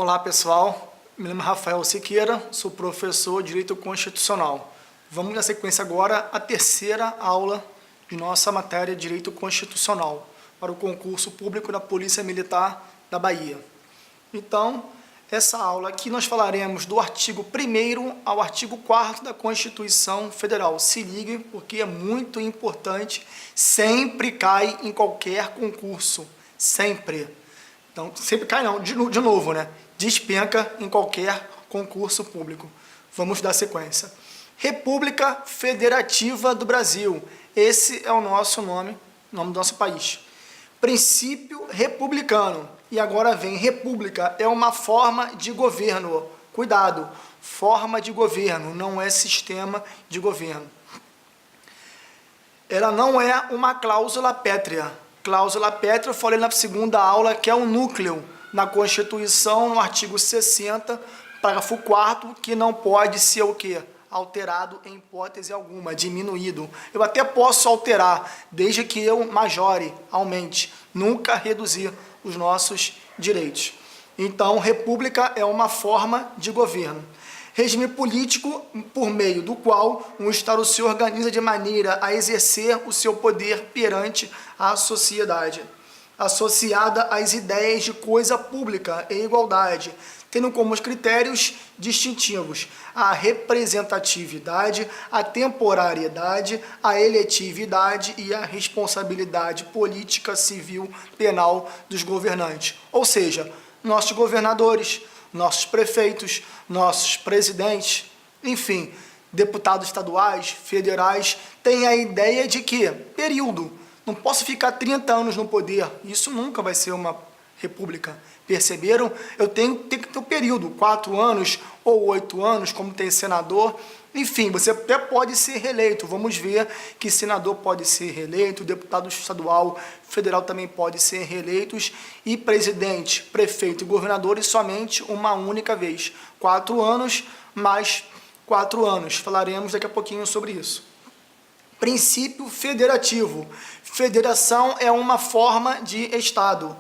Olá pessoal, meu nome é Rafael Siqueira, sou professor de Direito Constitucional. Vamos na sequência agora a terceira aula de nossa matéria de Direito Constitucional para o concurso público da Polícia Militar da Bahia. Então, essa aula aqui nós falaremos do artigo 1º ao artigo 4º da Constituição Federal. Se ligue porque é muito importante, sempre cai em qualquer concurso, sempre. Então, sempre cai não, de novo, né? Despenca em qualquer concurso público. Vamos dar sequência. República Federativa do Brasil. Esse é o nosso nome do nosso país. Princípio republicano. E agora vem república, é uma forma de governo. Cuidado, forma de governo, não é sistema de governo. Ela não é uma cláusula pétrea. Cláusula pétrea, eu falei na segunda aula, que é um núcleo na Constituição, no artigo 60, parágrafo 4º, que não pode ser o quê? Alterado em hipótese alguma, diminuído. Eu até posso alterar, desde que eu majore, aumente, nunca reduzir os nossos direitos. Então, república é uma forma de governo. Regime político por meio do qual um Estado se organiza de maneira a exercer o seu poder perante a sociedade, associada às ideias de coisa pública e igualdade, tendo como os critérios distintivos a representatividade, a temporariedade, a eletividade e a responsabilidade política, civil, penal dos governantes. Ou seja, nossos governadores, nossos prefeitos, nossos presidentes, enfim, deputados estaduais, federais, têm a ideia de que período, não posso ficar 30 anos no poder, isso nunca vai ser uma república. Perceberam? Eu tenho que ter um período, 4 anos ou 8 anos, como tem senador. Enfim, você até pode ser reeleito. Vamos ver que senador pode ser reeleito, deputado estadual, federal também pode ser reeleitos, e presidente, prefeito e governadores somente uma única vez. 4 anos mais 4 anos. Falaremos daqui a pouquinho sobre isso. Princípio federativo. Federação é uma forma de Estado,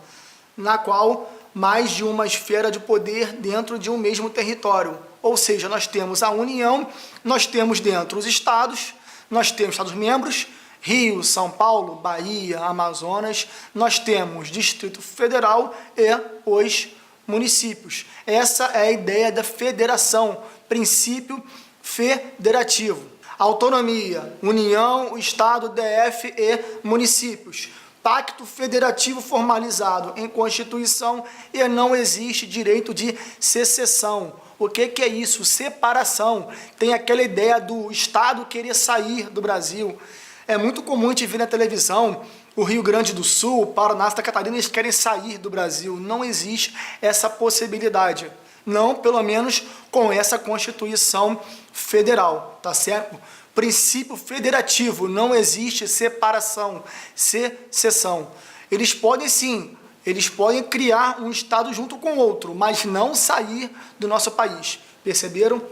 na qual mais de uma esfera de poder dentro de um mesmo território. Ou seja, nós temos a União, nós temos dentro os estados, nós temos estados-membros, Rio, São Paulo, Bahia, Amazonas, nós temos Distrito Federal e os municípios. Essa é a ideia da federação, princípio federativo. Autonomia, União, Estado, DF e municípios. Pacto federativo formalizado em Constituição e não existe direito de secessão. O que é isso? Separação. Tem aquela ideia do Estado querer sair do Brasil. É muito comum a gente ver na televisão o Rio Grande do Sul, o Paraná, Santa Catarina, eles querem sair do Brasil. Não existe essa possibilidade. Não, pelo menos com essa Constituição Federal, tá certo? Princípio federativo, não existe separação, secessão. Eles podem sim, eles podem criar um Estado junto com outro, mas não sair do nosso país. Perceberam?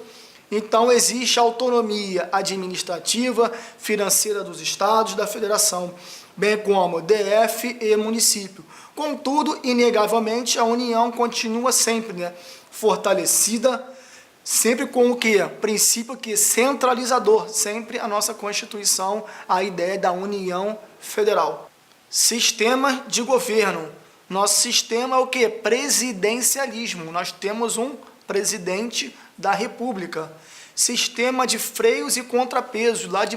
Então existe autonomia administrativa, financeira dos estados, da federação, bem como DF e município. Contudo, inegavelmente, a União continua sempre, fortalecida, sempre com o quê? Princípio que centralizador, sempre a nossa Constituição, a ideia da União Federal. Sistema de governo. Nosso sistema é o quê? Presidencialismo. Nós temos um presidente da República. Sistema de freios e contrapesos, lá de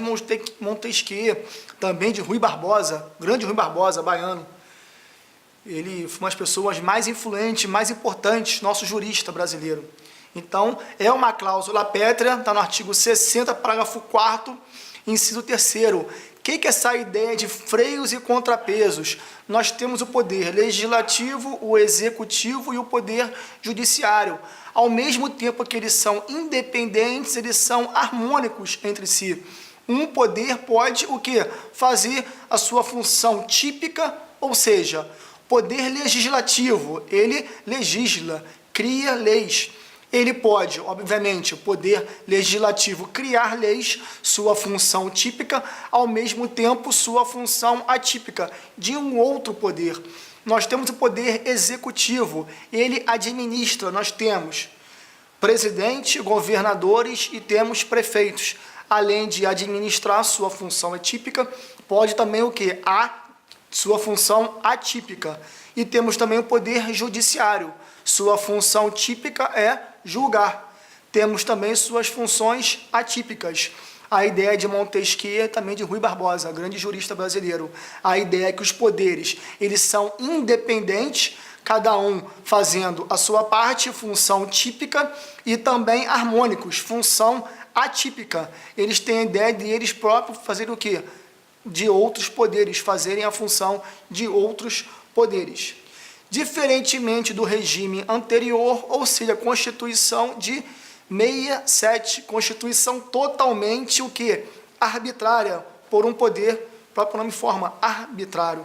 Montesquieu, também de Rui Barbosa, grande Rui Barbosa, baiano. Ele foi uma das pessoas mais influentes, mais importantes, nosso jurista brasileiro. Então, é uma cláusula pétrea, está no artigo 60, parágrafo 4º, inciso 3º. O que é essa ideia de freios e contrapesos? Nós temos o poder legislativo, o executivo e o poder judiciário. Ao mesmo tempo que eles são independentes, eles são harmônicos entre si. Um poder pode o quê? Fazer a sua função típica, ou seja, poder legislativo, ele legisla, cria leis. Ele pode, obviamente, o poder legislativo criar leis, sua função típica, ao mesmo tempo sua função atípica, de um outro poder. Nós temos o poder executivo, ele administra, nós temos presidente, governadores e temos prefeitos. Além de administrar, sua função é típica, pode também o quê? Sua função atípica. E temos também o poder judiciário. Sua função típica é julgar. Temos também suas funções atípicas. A ideia de Montesquieu, também de Rui Barbosa, grande jurista brasileiro. A ideia é que os poderes, eles são independentes, cada um fazendo a sua parte, função típica, e também harmônicos, função atípica. Eles têm a ideia de eles próprios fazerem o quê? De outros poderes, fazerem a função de outros poderes. Diferentemente do regime anterior, ou seja, a Constituição de 67, Constituição totalmente o quê? Arbitrária, por um poder, o próprio nome forma, arbitrário.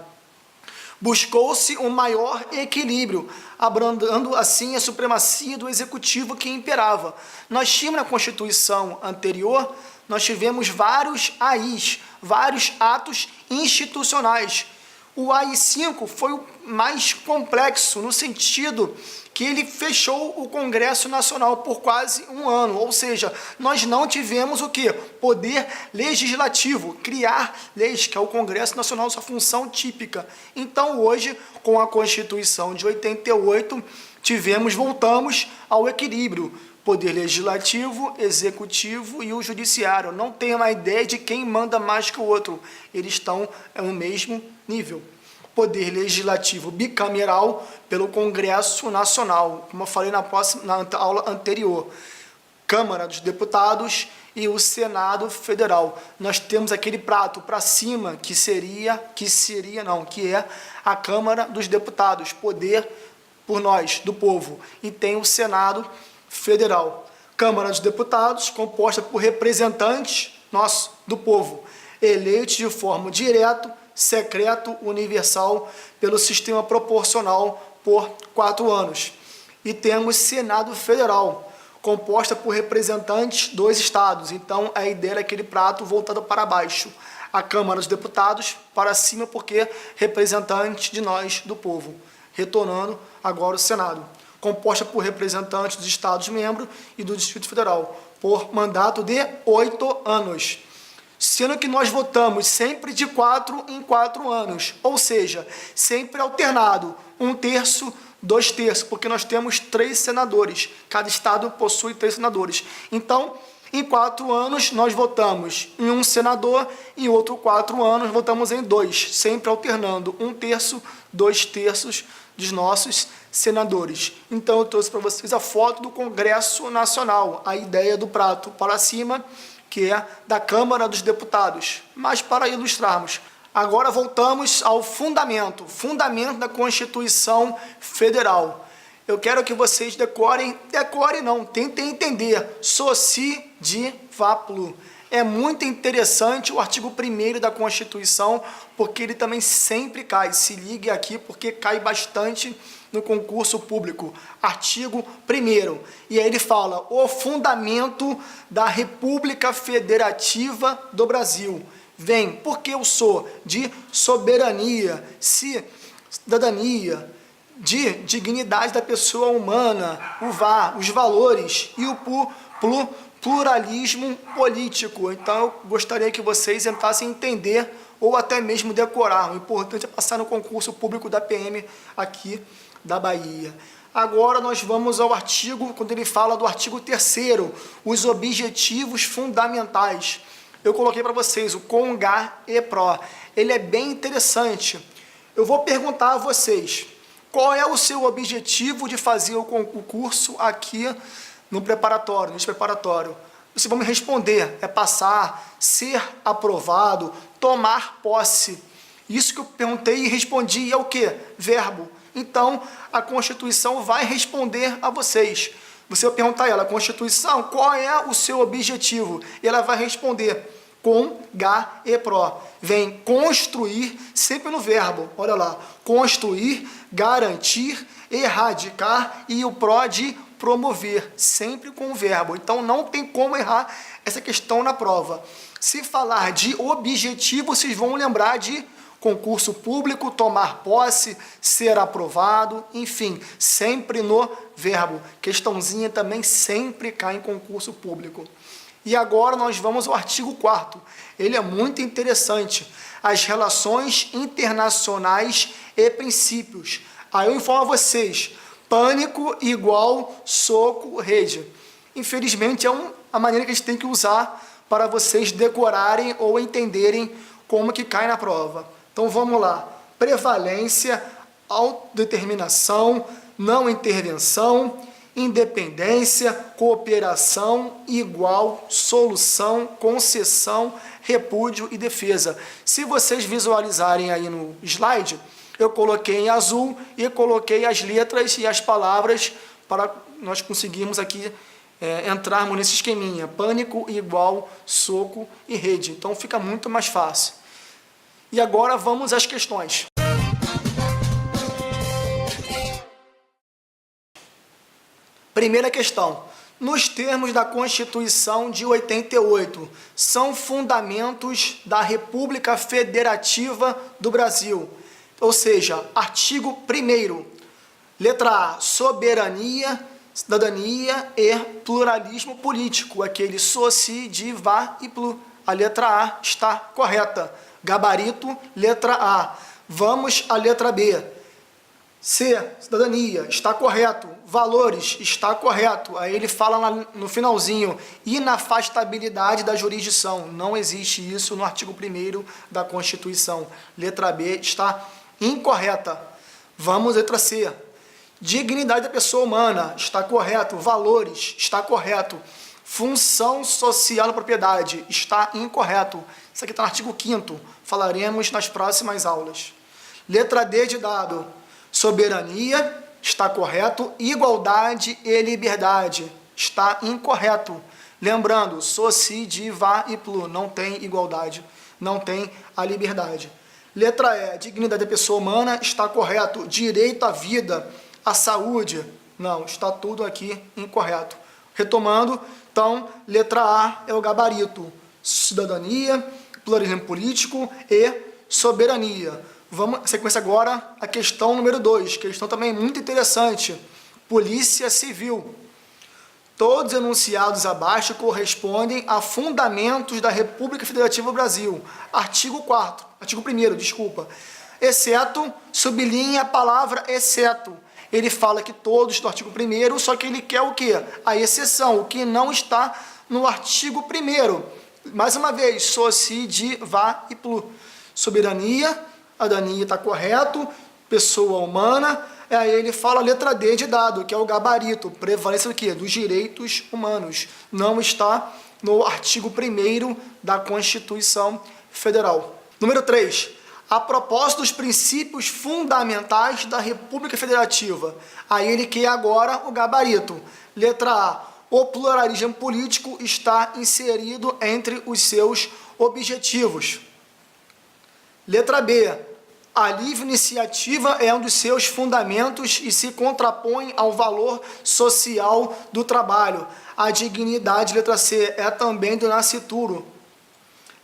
Buscou-se um maior equilíbrio, abrandando assim a supremacia do executivo que imperava. Nós tínhamos na Constituição anterior, nós tivemos vários AIs, vários atos institucionais. O AI-5 foi o mais complexo, no sentido que ele fechou o Congresso Nacional por quase um ano, ou seja, nós não tivemos o quê? Poder legislativo, criar leis, que é o Congresso Nacional, sua função típica. Então, hoje, com a Constituição de 88, voltamos ao equilíbrio, poder legislativo, executivo e o judiciário. Não tem uma ideia de quem manda mais que o outro, eles estão no mesmo nível. Poder legislativo bicameral pelo Congresso Nacional, como eu falei na aula anterior, Câmara dos Deputados e o Senado Federal. Nós temos aquele prato para cima, que é a Câmara dos Deputados, poder por nós, do povo, e tem o Senado Federal. Câmara dos Deputados, composta por representantes nossos, do povo, eleitos de forma direta, secreto, universal, pelo sistema proporcional por 4 anos. E temos Senado Federal, composta por representantes dos estados. Então, a ideia é aquele prato voltado para baixo. A Câmara dos Deputados para cima, porque representante de nós, do povo. Retornando agora o Senado, composta por representantes dos estados-membros e do Distrito Federal, por mandato de 8 anos. Sendo que nós votamos sempre de 4 em 4 anos, ou seja, sempre alternado, 1/3, 2/3, porque nós temos 3 senadores, cada estado possui 3 senadores. Então, em 4 anos, nós votamos em um senador, em outro 4 anos, votamos em 2, sempre alternando 1/3, 2/3 dos nossos senadores. Então, eu trouxe para vocês a foto do Congresso Nacional, a ideia do prato para cima, que é da Câmara dos Deputados. Mas para ilustrarmos, agora voltamos ao fundamento da Constituição Federal. Eu quero que vocês decorem não, tentem entender, soci de vaplu. É muito interessante o artigo 1º da Constituição, porque ele também sempre cai. Se ligue aqui, porque cai bastante no concurso público. Artigo 1º. E aí ele fala: o fundamento da República Federativa do Brasil. Vem, porque eu sou de soberania, cidadania, de dignidade da pessoa humana, os valores e o pluralismo político. Então, eu gostaria que vocês tentassem entender ou até mesmo decorar. O importante é passar no concurso público da PM aqui da Bahia. Agora nós vamos ao artigo, quando ele fala do artigo 3º, os objetivos fundamentais. Eu coloquei para vocês o CONGA-EPRO. Ele é bem interessante. Eu vou perguntar a vocês, qual é o seu objetivo de fazer o concurso aqui no preparatório, nesse preparatório? Vocês vão me responder, é passar, ser aprovado, tomar posse. Isso que eu perguntei e respondi é o quê? Verbo. Então, a Constituição vai responder a vocês. Você vai perguntar a ela, Constituição, qual é o seu objetivo? E ela vai responder, CONGA-EPRO. Vem construir, sempre no verbo, olha lá, construir, garantir, erradicar e o PRO de promover, sempre com o verbo. Então, não tem como errar essa questão na prova. Se falar de objetivo, vocês vão lembrar de Concurso público, tomar posse, ser aprovado, enfim, sempre no verbo. Questãozinha também sempre cai em concurso público. E agora nós vamos ao artigo 4º. Ele é muito interessante. As relações internacionais e princípios. Aí eu informo a vocês, pânico igual soco, rede. Infelizmente é a maneira que a gente tem que usar para vocês decorarem ou entenderem como que cai na prova. Então vamos lá. Prevalência, autodeterminação, não intervenção, independência, cooperação, igual, solução, concessão, repúdio e defesa. Se vocês visualizarem aí no slide, eu coloquei em azul e coloquei as letras e as palavras para nós conseguirmos aqui entrarmos nesse esqueminha. Pânico, igual, soco e rede. Então fica muito mais fácil. E agora vamos às questões. Primeira questão. Nos termos da Constituição de 88, são fundamentos da República Federativa do Brasil. Ou seja, artigo 1º, letra A, soberania, cidadania e pluralismo político. Aquele soci, de, va e plu. A letra A está correta. Gabarito, letra A. Vamos à letra B. C, cidadania, está correto. Valores, está correto. Aí ele fala lá no finalzinho, inafastabilidade da jurisdição. Não existe isso no artigo 1º da Constituição. Letra B está incorreta. Vamos à letra C. Dignidade da pessoa humana, está correto. Valores, está correto. Função social da propriedade, está incorreto. Isso aqui está no artigo 5º. Falaremos nas próximas aulas. Letra D de dado. Soberania, está correto. Igualdade e liberdade, está incorreto. Lembrando, soci, de, va e plu, não tem igualdade, não tem a liberdade. Letra E, dignidade da pessoa humana, está correto. Direito à vida, à saúde, não, está tudo aqui incorreto. Retomando, então, letra A é o gabarito. Cidadania, pluralismo político e soberania. Vamos, sequência agora, a questão número 2, questão também muito interessante. Polícia Civil. Todos os enunciados abaixo correspondem a fundamentos da República Federativa do Brasil. Artigo 1º, desculpa. Exceto, sublinha a palavra exceto. Ele fala que todos do artigo 1º, só que ele quer o quê? A exceção, o que não está no artigo 1º. Mais uma vez, soci, de, va e plu. Soberania, a dania está correto, pessoa humana, aí ele fala a letra D de dado, que é o gabarito, prevalência do quê? Dos direitos humanos. Não está no artigo 1º da Constituição Federal. Número 3. A propósito dos princípios fundamentais da República Federativa. Aí ele quer agora o gabarito. Letra A. O pluralismo político está inserido entre os seus objetivos. Letra B. A livre iniciativa é um dos seus fundamentos e se contrapõe ao valor social do trabalho. A dignidade, letra C, é também do nascituro.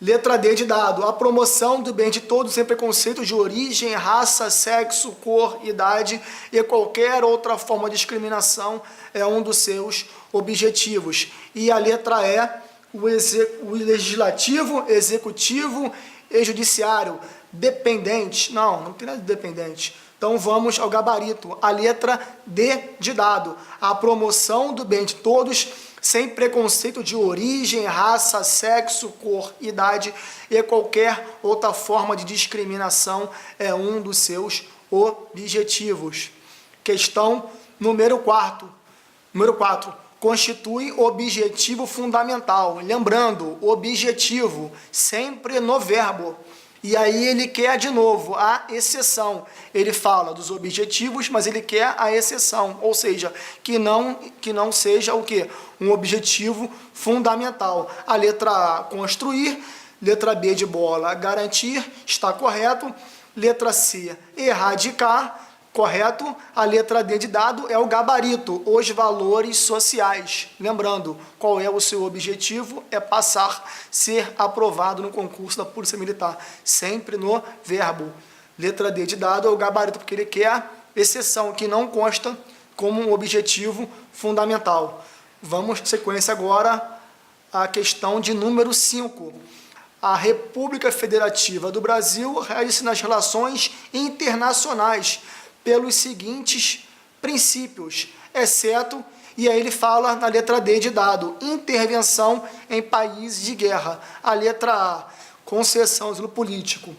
Letra D de dado. A promoção do bem de todos sem preconceito de origem, raça, sexo, cor, idade e qualquer outra forma de discriminação é um dos seus objetivos. E a letra E, o legislativo, executivo e judiciário. Dependente, não tem nada de dependente. Então vamos ao gabarito, a letra D de dado. A promoção do bem de todos sem preconceito de origem, raça, sexo, cor, idade e qualquer outra forma de discriminação é um dos seus objetivos. Questão número 4. Número 4. Constitui objetivo fundamental. Lembrando, objetivo sempre no verbo. E aí ele quer de novo a exceção. Ele fala dos objetivos, mas ele quer a exceção, ou seja, que não seja o quê? Um objetivo fundamental. A letra A, construir. Letra B de bola, garantir, está correto. Letra C, erradicar. Correto? A letra D de dado é o gabarito, os valores sociais. Lembrando, qual é o seu objetivo? É passar, ser aprovado no concurso da Polícia Militar. Sempre no verbo. Letra D de dado é o gabarito, porque ele quer exceção, que não consta como um objetivo fundamental. Vamos, sequência agora, a questão de número 5. A República Federativa do Brasil rege-se nas relações internacionais pelos seguintes princípios, exceto, e aí ele fala na letra D de dado, intervenção em países de guerra. A letra A, concessão do político.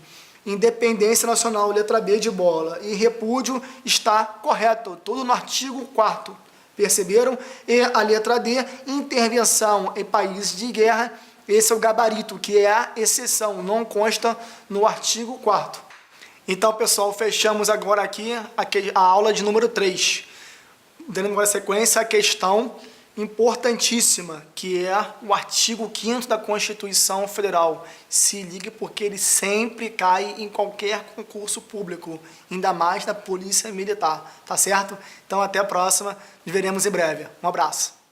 Independência nacional, letra B de bola. E repúdio está correto, tudo no artigo 4º. Perceberam? E a letra D, intervenção em países de guerra, esse é o gabarito, que é a exceção, não consta no artigo 4º. Então, pessoal, fechamos agora aqui a aula de número 3. Dando agora sequência à questão importantíssima, que é o artigo 5º da Constituição Federal. Se ligue, porque ele sempre cai em qualquer concurso público, ainda mais na Polícia Militar, tá certo? Então, até a próxima, nos veremos em breve. Um abraço.